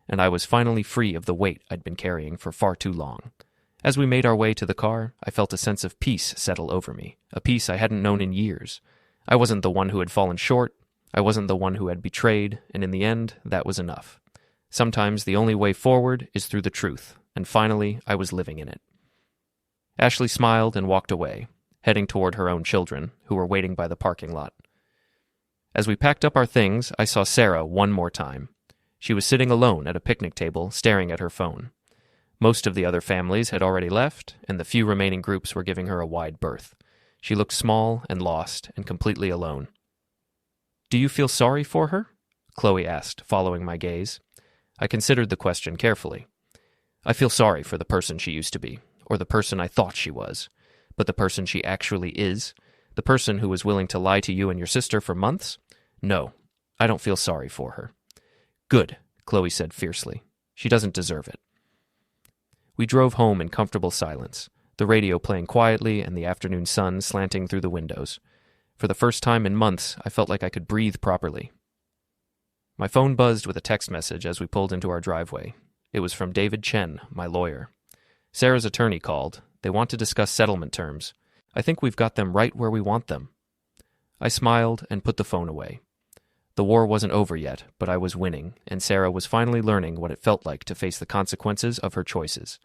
And I was finally free of the weight I'd been carrying for far too long. As we made our way to the car, I felt a sense of peace settle over me, a peace I hadn't known in years. I wasn't the one who had fallen short, I wasn't the one who had betrayed, and in the end, that was enough. Sometimes the only way forward is through the truth, and finally, I was living in it. Ashley smiled and walked away, heading toward her own children, who were waiting by the parking lot. As we packed up our things, I saw Sara one more time. She was sitting alone at a picnic table, staring at her phone. Most of the other families had already left, and the few remaining groups were giving her a wide berth. She looked small and lost and completely alone. "Do you feel sorry for her?" Chloe asked, following my gaze. I considered the question carefully. "I feel sorry for the person she used to be, or the person I thought she was. But the person she actually is, the person who was willing to lie to you and your sister for months? No, I don't feel sorry for her." "Good," Chloe said fiercely. "She doesn't deserve it." We drove home in comfortable silence, the radio playing quietly and the afternoon sun slanting through the windows. For the first time in months, I felt like I could breathe properly. My phone buzzed with a text message as we pulled into our driveway. It was from David Chen, my lawyer. Sarah's attorney called. They want to discuss settlement terms. I think we've got them right where we want them. I smiled and put the phone away. The war wasn't over yet, but I was winning, and Sara was finally learning what it felt like to face the consequences of her choices.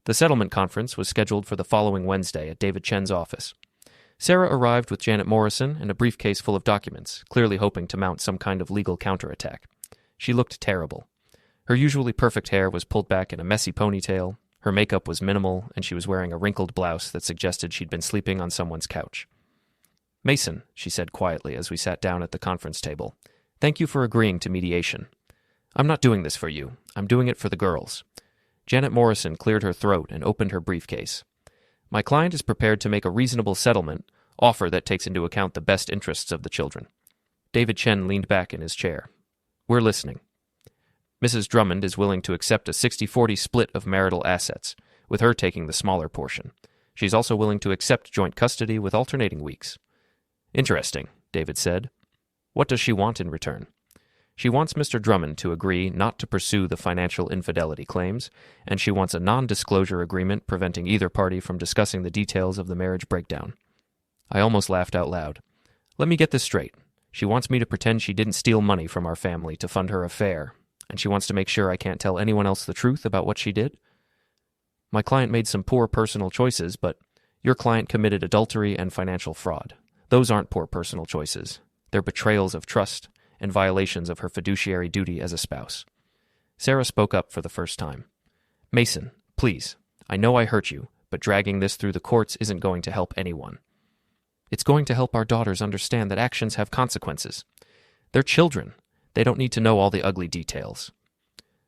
The settlement conference was scheduled for the following Wednesday at David Chen's office. Sara arrived with Janet Morrison and a briefcase full of documents, clearly hoping to mount some kind of legal counterattack. She looked terrible. Her usually perfect hair was pulled back in a messy ponytail, her makeup was minimal, and she was wearing a wrinkled blouse that suggested she'd been sleeping on someone's couch. "Mason," she said quietly as we sat down at the conference table, "thank you for agreeing to mediation. I'm not doing this for you. I'm doing it for the girls." Janet Morrison cleared her throat and opened her briefcase. "My client is prepared to make a reasonable settlement offer that takes into account the best interests of the children." David Chen leaned back in his chair. "We're listening." "Mrs. Drummond is willing to accept a 60-40 split of marital assets, with her taking the smaller portion. She's also willing to accept joint custody with alternating weeks. Interesting, David said. What does she want in return? She wants Mr. Drummond to agree not to pursue the financial infidelity claims, and she wants a non-disclosure agreement preventing either party from discussing the details of the marriage breakdown. I almost laughed out loud. Let me get this straight. She wants me to pretend she didn't steal money from our family to fund her affair, and she wants to make sure I can't tell anyone else the truth about what she did? My client made some poor personal choices, but your client committed adultery and financial fraud. Those aren't poor personal choices. They're betrayals of trust and violations of her fiduciary duty as a spouse. Sara spoke up for the first time. Mason, please, I know I hurt you, but dragging this through the courts isn't going to help anyone. It's going to help our daughters understand that actions have consequences. They're children. They don't need to know all the ugly details.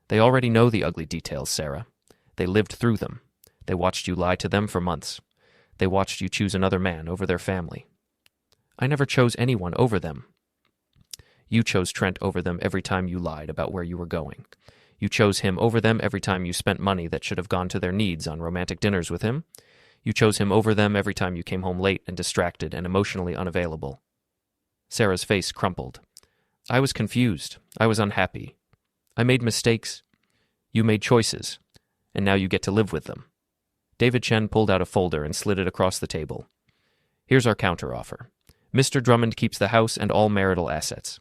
They already know the ugly details, Sara. They lived through them. They watched you lie to them for months. They watched you choose another man over their family. I never chose anyone over them. You chose Trent over them every time you lied about where you were going. You chose him over them every time you spent money that should have gone to their needs on romantic dinners with him. You chose him over them every time you came home late and distracted and emotionally unavailable. Sara's face crumpled. I was confused. I was unhappy. I made mistakes. You made choices. And now you get to live with them. David Chen pulled out a folder and slid it across the table. Here's our counteroffer. Mr. Drummond keeps the house and all marital assets.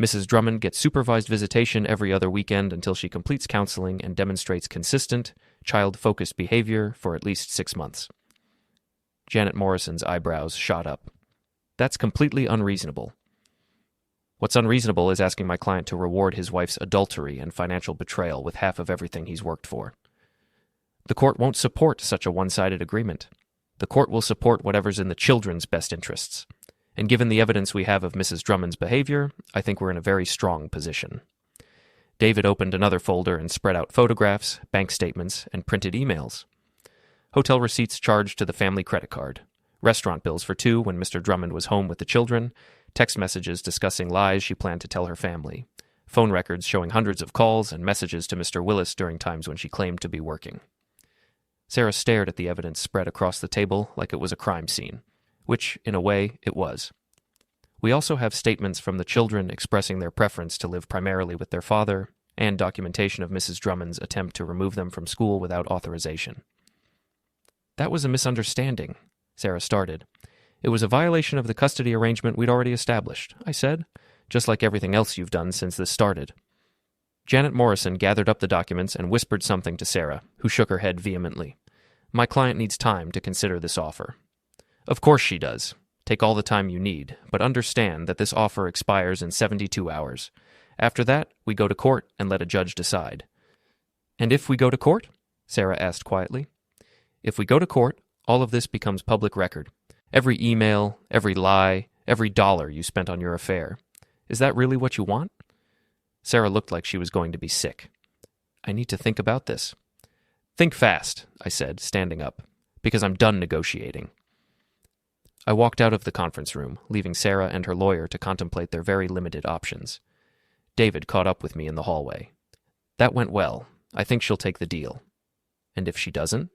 Mrs. Drummond gets supervised visitation every other weekend until she completes counseling and demonstrates consistent, child-focused behavior for at least 6 months. Janet Morrison's eyebrows shot up. That's completely unreasonable. What's unreasonable is asking my client to reward his wife's adultery and financial betrayal with half of everything he's worked for. The court won't support such a one-sided agreement. The court will support whatever's in the children's best interests. And given the evidence we have of Mrs. Drummond's behavior, I think we're in a very strong position. David opened another folder and spread out photographs, bank statements, and printed emails. Hotel receipts charged to the family credit card. Restaurant bills for 2 when Mr. Drummond was home with the children. Text messages discussing lies she planned to tell her family. Phone records showing hundreds of calls and messages to Mr. Willis during times when she claimed to be working. Sara stared at the evidence spread across the table like it was a crime scene, which, in a way, it was. We also have statements from the children expressing their preference to live primarily with their father, and documentation of Mrs. Drummond's attempt to remove them from school without authorization. That was a misunderstanding, Sara started. It was a violation of the custody arrangement we'd already established, I said, just like everything else you've done since this started. Janet Morrison gathered up the documents and whispered something to Sara, who shook her head vehemently. My client needs time to consider this offer. Of course she does. Take all the time you need, but understand that this offer expires in 72 hours. After that, we go to court and let a judge decide. And if we go to court? Sara asked quietly. If we go to court, all of this becomes public record. Every email, every lie, every dollar you spent on your affair. Is that really what you want? Sara looked like she was going to be sick. I need to think about this. Think fast, I said, standing up, because I'm done negotiating. I walked out of the conference room, leaving Sara and her lawyer to contemplate their very limited options. David caught up with me in the hallway. That went well. I think she'll take the deal. And if she doesn't?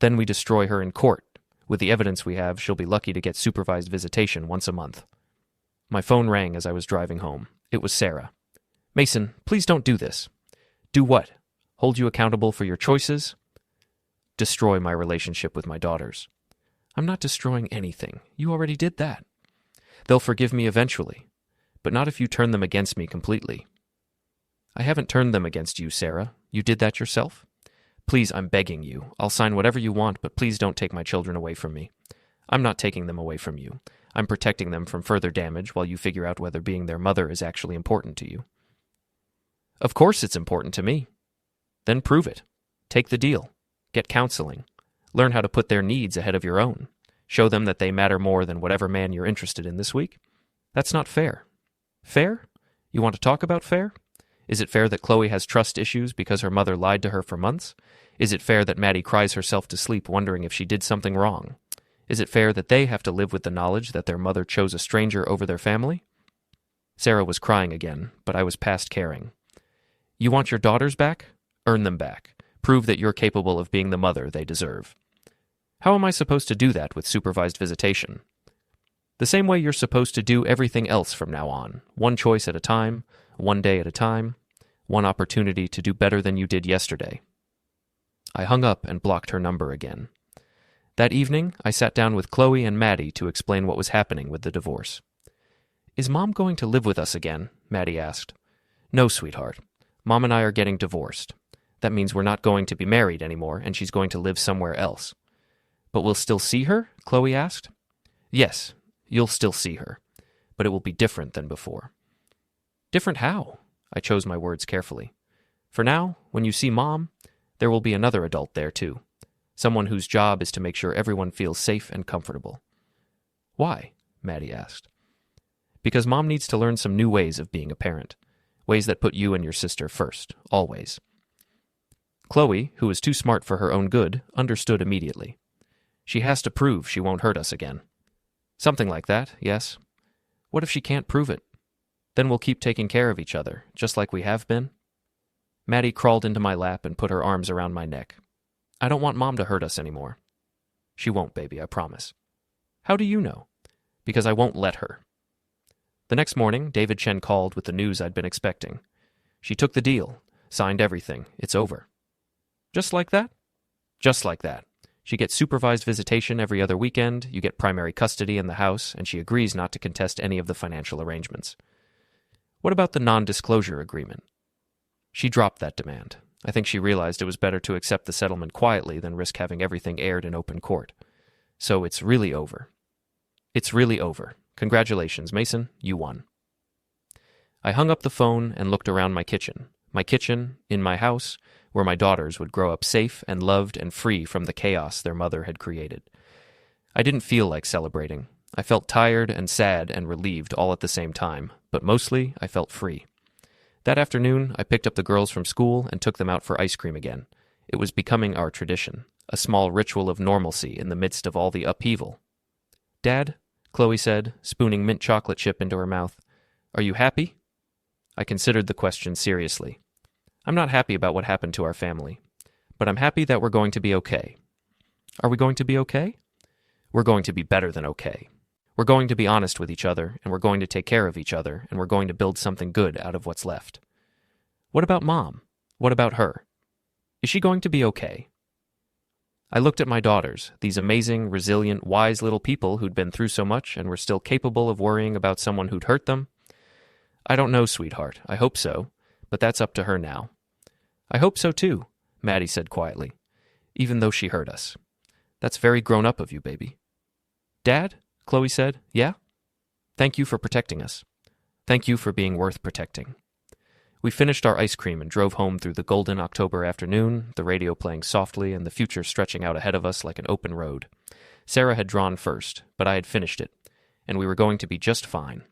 Then we destroy her in court. With the evidence we have, she'll be lucky to get supervised visitation once a month. My phone rang as I was driving home. It was Sara. Mason, please don't do this. Do what? Hold you accountable for your choices? Destroy my relationship with my daughters. I'm not destroying anything. You already did that. They'll forgive me eventually, but not if you turn them against me completely. I haven't turned them against you, Sara. You did that yourself. Please, I'm begging you. I'll sign whatever you want, but please don't take my children away from me. I'm not taking them away from you. I'm protecting them from further damage while you figure out whether being their mother is actually important to you. Of course it's important to me. Then prove it. Take the deal. Get counseling. Learn how to put their needs ahead of your own. Show them that they matter more than whatever man you're interested in this week. That's not fair. Fair? You want to talk about fair? Is it fair that Chloe has trust issues because her mother lied to her for months? Is it fair that Maddie cries herself to sleep wondering if she did something wrong? Is it fair that they have to live with the knowledge that their mother chose a stranger over their family? Sara was crying again, but I was past caring. You want your daughters back? Earn them back. Prove that you're capable of being the mother they deserve. How am I supposed to do that with supervised visitation? The same way you're supposed to do everything else from now on, one choice at a time, one day at a time, one opportunity to do better than you did yesterday. I hung up and blocked her number again. That evening, I sat down with Chloe and Maddie to explain what was happening with the divorce. "Is Mom going to live with us again?" Maddie asked. "No, sweetheart. Mom and I are getting divorced. That means we're not going to be married anymore, and she's going to live somewhere else." "But we'll still see her?" Chloe asked. "Yes, you'll still see her, but it will be different than before." "Different how?" I chose my words carefully. "For now, when you see Mom, there will be another adult there too. Someone whose job is to make sure everyone feels safe and comfortable." "Why?" Maddie asked. "Because Mom needs to learn some new ways of being a parent. Ways that put you and your sister first, always." Chloe, who was too smart for her own good, understood immediately. "She has to prove she won't hurt us again." "Something like that, yes." "What if she can't prove it? Then we'll keep taking care of each other, just like we have been?" Maddie crawled into my lap and put her arms around my neck. "I don't want Mom to hurt us anymore." "She won't, baby, I promise." "How do you know?" "Because I won't let her." The next morning, David Chen called with the news I'd been expecting. "She took the deal, signed everything, it's over." "Just like that?" "Just like that. She gets supervised visitation every other weekend, you get primary custody in the house, and she agrees not to contest any of the financial arrangements." "What about the non-disclosure agreement?" "She dropped that demand. I think she realized it was better to accept the settlement quietly than risk having everything aired in open court. So it's really over." "It's really over. Congratulations, Mason, you won." I hung up the phone and looked around my kitchen, in my house, where my daughters would grow up safe and loved and free from the chaos their mother had created. I didn't feel like celebrating. I felt tired and sad and relieved all at the same time, but mostly I felt free. That afternoon, I picked up the girls from school and took them out for ice cream again. It was becoming our tradition, a small ritual of normalcy in the midst of all the upheaval. "Dad," Chloe said, spooning mint chocolate chip into her mouth, "are you happy?" I considered the question seriously. "I'm not happy about what happened to our family, but I'm happy that we're going to be okay." "Are we going to be okay?" "We're going to be better than okay. We're going to be honest with each other, and we're going to take care of each other, and we're going to build something good out of what's left." "What about Mom? What about her? Is she going to be okay?" I looked at my daughters, these amazing, resilient, wise little people who'd been through so much and were still capable of worrying about someone who'd hurt them. "I don't know, sweetheart. I hope so, but that's up to her now." "I hope so too," Maddie said quietly, "even though she hurt us. That's very grown up of you, baby." "Dad?" Chloe said. "Yeah? Thank you for protecting us. Thank you for being worth protecting." We finished our ice cream and drove home through the golden October afternoon, the radio playing softly and the future stretching out ahead of us like an open road. Sara had drawn first, but I had finished it, and we were going to be just fine.